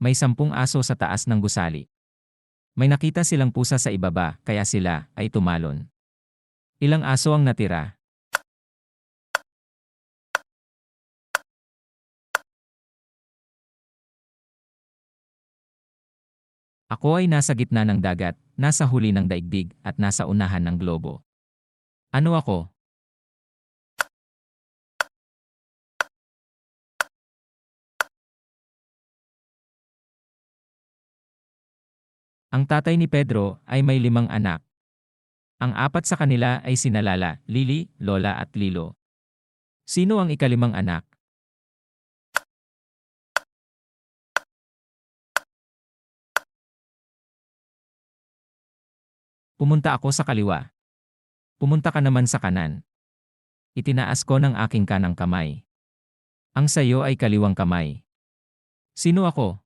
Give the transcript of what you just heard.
May 10 aso sa taas ng gusali. May nakita silang pusa sa ibaba, kaya sila ay tumalon. Ilang aso ang natira? Ako ay nasa gitna ng dagat, nasa huli ng daigdig, at nasa unahan ng globo. Ano ako? Ang tatay ni Pedro ay may 5 anak. Ang 4 sa kanila ay sina Lala, Lily, Lola at Lilo. Sino ang ikalimang anak? Pumunta ako sa kaliwa. Pumunta ka naman sa kanan. Itinaas ko ng aking kanang kamay. Ang sayo ay kaliwang kamay. Sino ako?